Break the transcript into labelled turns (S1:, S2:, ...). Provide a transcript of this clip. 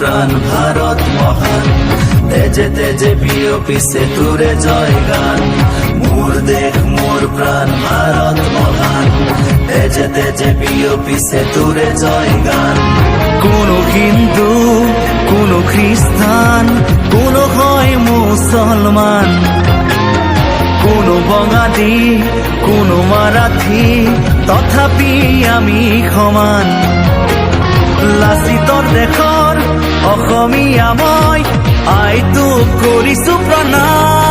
S1: প্রাণ ভারত মহান, তেজে তেজে বিয়পিছে তুরে জয় গান। মোর দেশ মোর প্রাণ ভারত মহান, তেজে তেজে বিয়পিছে তুরে জয় গান। কোনো হিন্দু, কোনো খ্রিস্টান, কোনো হয় মুসলমান, কোনো বঙালী, কোনো মারাঠী, তথাপি আমি সমান। লাচিতৰ দেশৰ অসমীয়া মই, আইটোক কৰিছো প্ৰণাম।